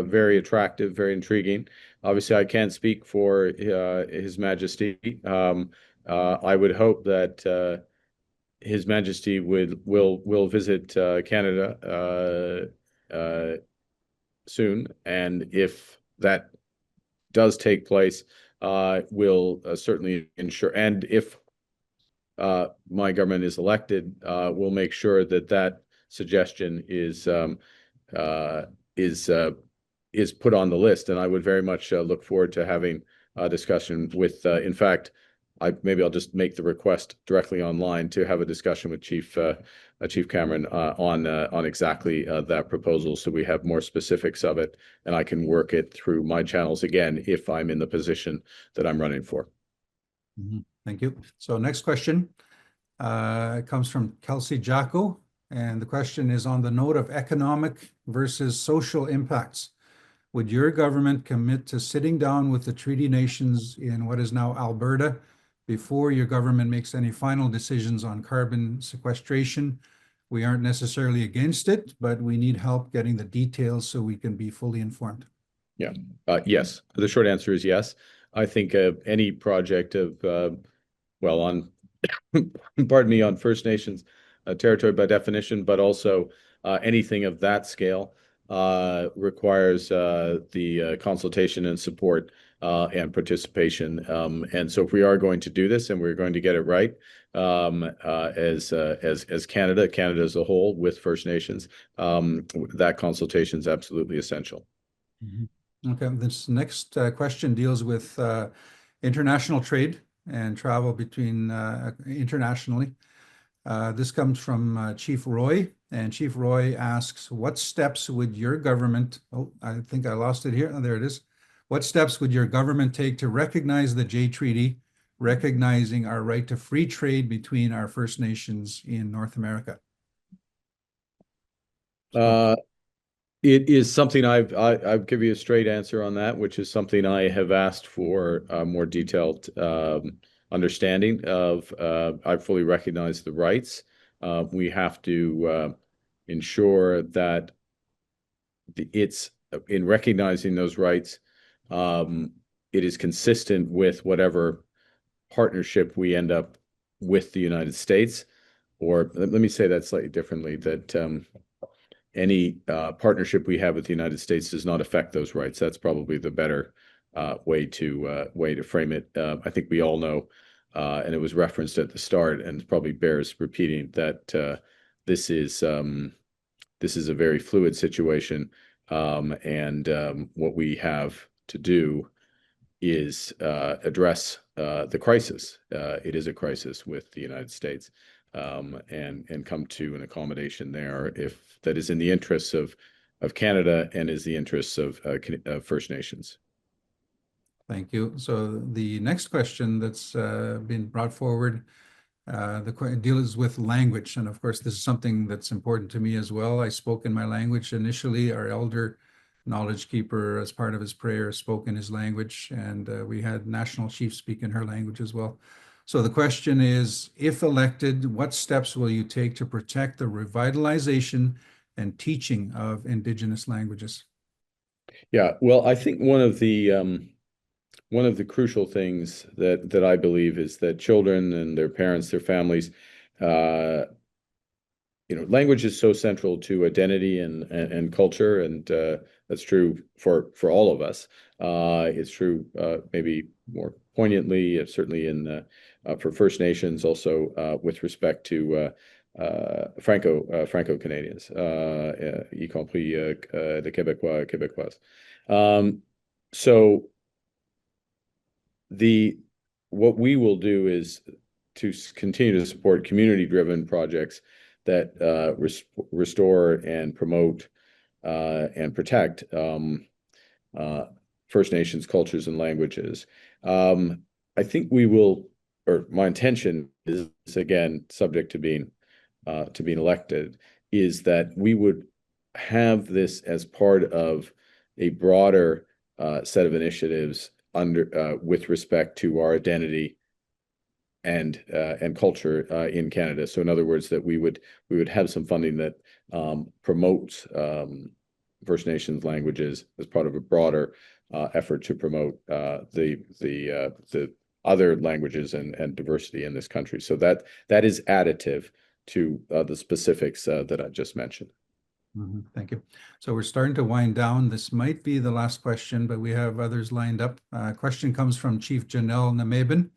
very attractive, very intriguing. Obviously, I can't speak for His Majesty. I would hope that His Majesty will visit Canada soon, and if that does take place, we'll certainly ensure. And if my government is elected, we'll make sure that suggestion is put on the list. And I would very much look forward to having a discussion with. In fact, maybe I'll just make the request directly online to have a discussion with Chief Cameron on exactly that proposal, so we have more specifics of it, and I can work it through my channels again if I'm in the position that I'm running for. Mm-hmm. Thank you. So next question comes from Kelsey Jacko, and the question is on the note of economic versus social impacts. Would your government commit to sitting down with the treaty nations in what is now Alberta before your government makes any final decisions on carbon sequestration? We aren't necessarily against it, but we need help getting the details so we can be fully informed. Yeah. Yes. The short answer is yes. I think any project of on First Nations territory by definition, but also anything of that scale requires the consultation and support and participation. And so if we are going to do this and we're going to get it right, as Canada as a whole with First Nations, that consultation is absolutely essential. Mm-hmm. Okay, this next question deals with international trade and travel between internationally. This comes from Chief Roy, and Chief Roy asks, what steps would your government, I think I lost it here, there it is. What steps would your government take to recognize the Jay Treaty, recognizing our right to free trade between our First Nations in North America? It is something I'll give you a straight answer on that, which is something I have asked for a more detailed understanding of. I fully recognize the rights. We have to ensure that it's in recognizing those rights, it is consistent with whatever partnership we end up with the United States. Or let me say that slightly differently, that any partnership we have with the United States does not affect those rights. That's probably the better way to frame it. I think we all know, and it was referenced at the start, and it probably bears repeating, that this is a very fluid situation, and what we have to do is address the crisis. It is a crisis with the United States, and come to an accommodation there if that is in the interests of Canada and is the interests of First Nations. Thank you. So the next question that's been brought forward, deals with language. And of course, this is something that's important to me as well. I spoke in my language initially. Our elder knowledge keeper, as part of his prayer, spoke in his language, and we had National Chief speak in her language as well. So the question is, if elected, what steps will you take to protect the revitalization and teaching of Indigenous languages? Yeah, well, I think one of the crucial things that I believe is that children and their parents, their families, language is so central to identity and culture, and that's true for all of us. It's true maybe more poignantly, certainly for First Nations, also with respect to Franco-Canadians, y compris les Québécois, Québécoises. So what we will do is to continue to support community-driven projects that restore and promote and protect First Nations cultures and languages. I think we will, or my intention is, again, subject to being elected, is that we would have this as part of a broader set of initiatives with respect to our identity and culture in Canada. So in other words, that we would have some funding that promotes First Nations languages as part of a broader effort to promote the other languages and diversity in this country. So that is additive to the specifics that I just mentioned. Thank you. So we're starting to wind down. This might be the last question, but we have others lined up. Question comes from Chief Janelle Namebin.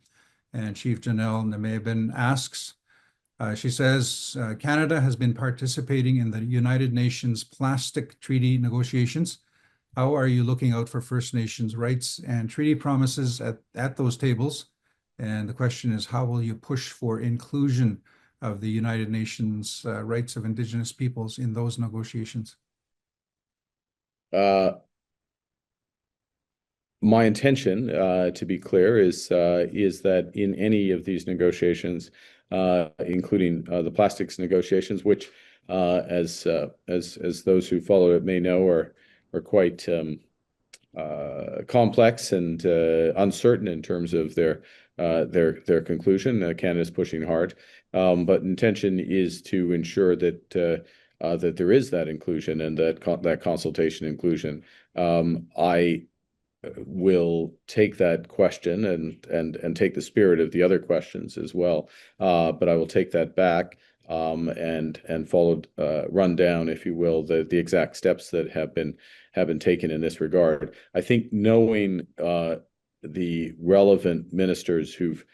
And Chief Janelle Namebin asks, she says, Canada has been participating in the United Nations Plastic Treaty negotiations. How are you looking out for First Nations rights and treaty promises at those tables? And the question is, how will you push for inclusion of the United Nations rights of Indigenous peoples in those negotiations? My intention, to be clear, is that in any of these negotiations, including the plastics negotiations, which, as those who follow it may know, are quite complex and uncertain in terms of their conclusion. Canada is pushing hard, but intention is to ensure that there is that inclusion and that consultation inclusion. I will take that question and take the spirit of the other questions as well, but I will take that back and run down, if you will, the exact steps that have been taken in this regard. I think knowing the relevant ministers who've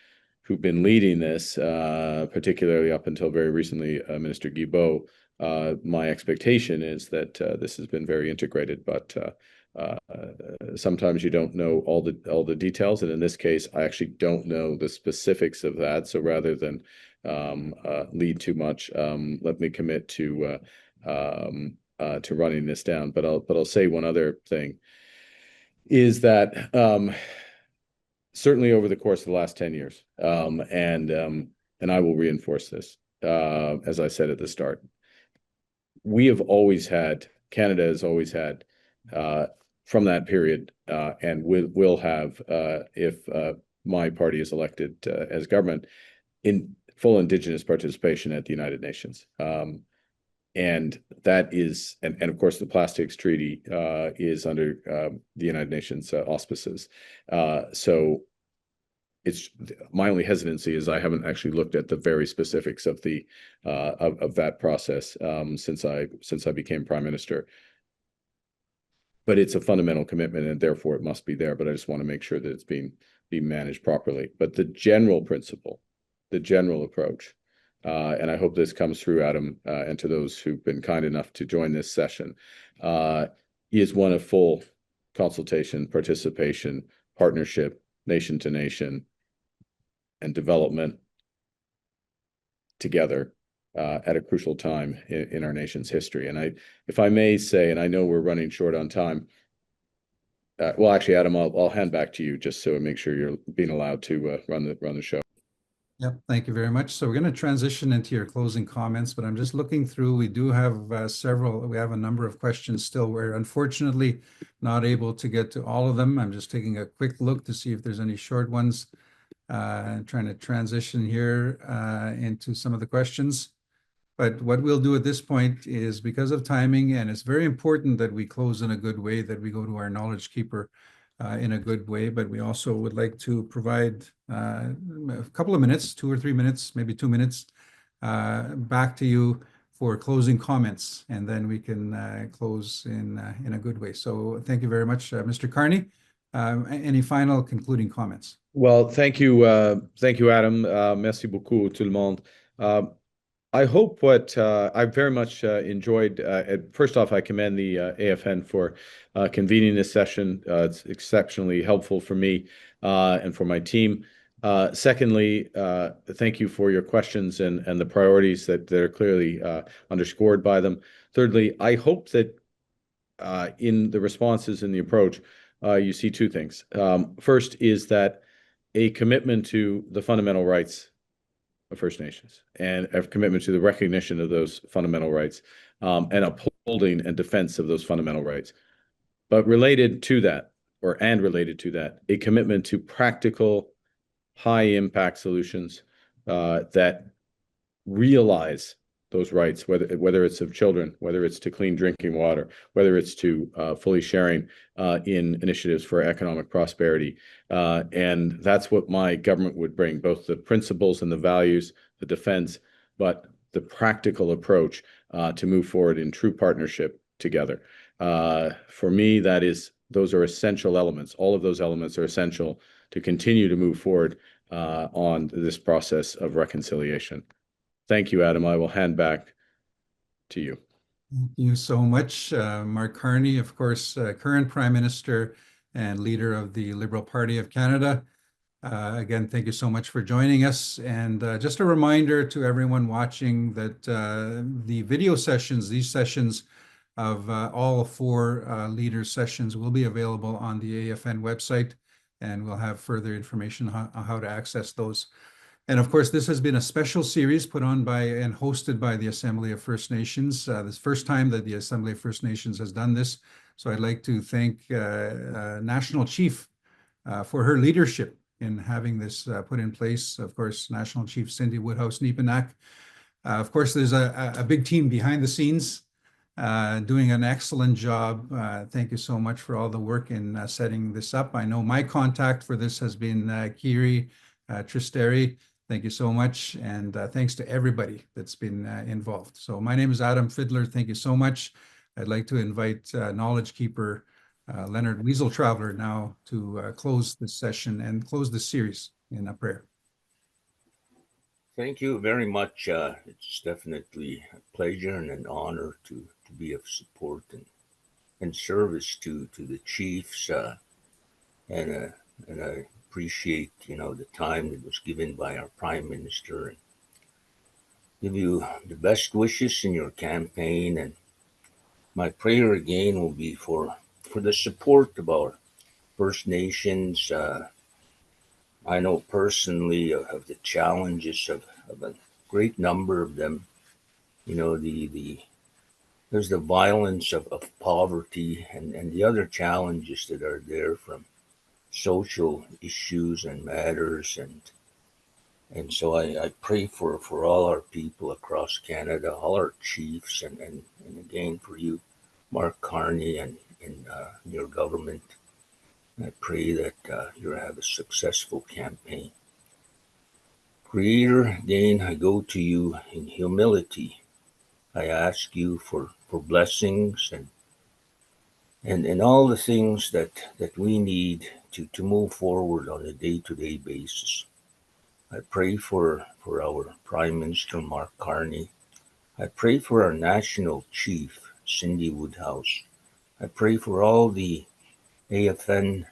been leading this, particularly up until very recently, Minister Guilbeault, my expectation is that this has been very integrated, but sometimes you don't know all the details, and in this case, I actually don't know the specifics of that. So rather than lead too much, let me commit to running this down. But I'll say one other thing is that certainly over the course of the last 10 years, and I will reinforce this, as I said at the start, Canada has always had, from that period, and will have, if my party is elected as government, in full Indigenous participation at the United Nations. And that is, and of course, the Plastics Treaty is under the United Nations auspices. So it's my only hesitancy is I haven't actually looked at the very specifics of that process since I became Prime Minister. But it's a fundamental commitment, and therefore it must be there. But I just want to make sure that it's being managed properly. But the general principle, the general approach, and I hope this comes through, Adam, and to those who've been kind enough to join this session, is one of full consultation, participation, partnership, nation to nation, and development together at a crucial time in our nation's history. And if I may say, and I know we're running short on time, well, actually, Adam, I'll hand back to you just so make sure you're being allowed to run the show. Yep, thank you very much. So we're going to transition into your closing comments, but I'm just looking through. We do have we have a number of questions still. We're unfortunately not able to get to all of them. I'm just taking a quick look to see if there's any short ones. Trying to transition here into some of the questions. But what we'll do at this point is, because of timing, and it's very important that we close in a good way, that we go to our knowledge keeper in a good way, but we also would like to provide a couple of minutes, 2 or 3 minutes, maybe 2 minutes, back to you for closing comments, and then we can close in a good way. So thank you very much, Mr. Carney. Any final concluding comments? Well, thank you, Adam. Merci beaucoup, tout le monde. I hope what I very much enjoyed. First off, I commend the AFN for convening this session. It's exceptionally helpful for me and for my team. Secondly, thank you for your questions and the priorities that are clearly underscored by them. Thirdly, I hope that in the responses and the approach, you see two things. First is that a commitment to the fundamental rights of First Nations and a commitment to the recognition of those fundamental rights and upholding and defense of those fundamental rights. But related to that, a commitment to practical, high-impact solutions that realize those rights, whether it's of children, whether it's to clean drinking water, whether it's to fully sharing in initiatives for economic prosperity. And that's what my government would bring, both the principles and the values, the defense, but the practical approach to move forward in true partnership together. For me, those are essential elements. All of those elements are essential to continue to move forward on this process of reconciliation. Thank you, Adam. I will hand back to you. Thank you so much, Mark Carney, of course, current Prime Minister and leader of the Liberal Party of Canada. Again, thank you so much for joining us. And just a reminder to everyone watching that the video sessions, these sessions of all 4 leaders' sessions will be available on the AFN website, and we'll have further information on how to access those. And of course, this has been a special series put on by and hosted by the Assembly of First Nations. This is the first time that the Assembly of First Nations has done this. So I'd like to thank National Chief for her leadership in having this put in place. Of course, National Chief Cindy Woodhouse-Neepanak. Of course, there's a big team behind the scenes doing an excellent job. Thank you so much for all the work in setting this up. I know my contact for this has been Kiri Tristeri. Thank you so much, and thanks to everybody that's been involved. So my name is Adam Fiddler. Thank you so much. I'd like to invite Knowledge Keeper Leonard Weasel Traveler now to close this session and close this series in a prayer. Thank you very much. It's definitely a pleasure and an honor to be of support and service to the chiefs, and I appreciate the time that was given by our Prime Minister, and give you the best wishes in your campaign. And my prayer again will be for the support of our First Nations. I know personally of the challenges of a great number of them. There's the violence of poverty and the other challenges that are there from social issues and matters, and so I pray for all our people across Canada, all our chiefs, and again for you, Mark Carney, and your government. I pray that you have a successful campaign. Creator, again, I go to you in humility. I ask you for blessings and all the things that we need to move forward on a day-to-day basis. I pray for our Prime Minister, Mark Carney. I pray for our National Chief, Cindy Woodhouse. I pray for all the AFN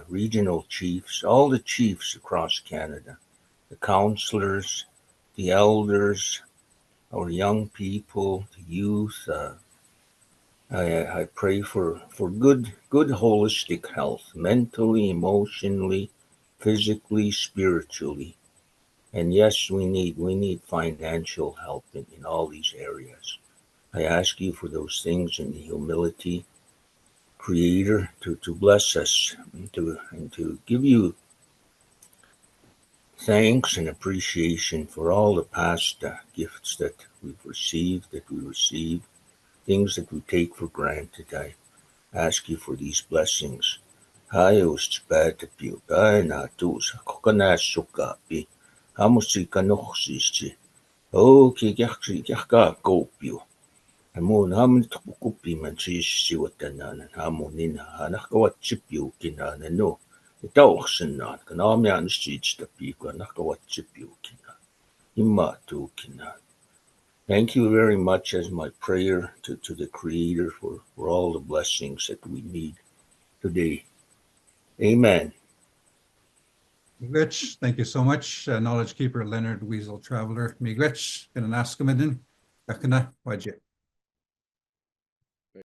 regional chiefs, all the chiefs across Canada. the counselors, the elders, our young people, the youth. I pray for good holistic health, mentally, emotionally, physically, spiritually. And yes, we need financial help in all these areas. I ask you for those things in humility, Creator, to bless us and to give you thanks and appreciation for all the past gifts that we receive, things that we take for granted. I ask you for these blessings. Hayos batapiu, na tus, kokanasukapi, hamusikanosisi, kikaka kopiu. Hamun hamun tukupi man si watanan, hamunina, hanakawatsipiu kinana no. Itawaksanan, kanamian seeds the people, nakawatsipiu kina, imatu kina. Thank you very much as my prayer to the Creator for all the blessings that we need today. Amen. Miigwech, thank you so much. Knowledge Keeper Leonard Weasel Traveler. Miigwech, gananaskamadan, kakana, wajit.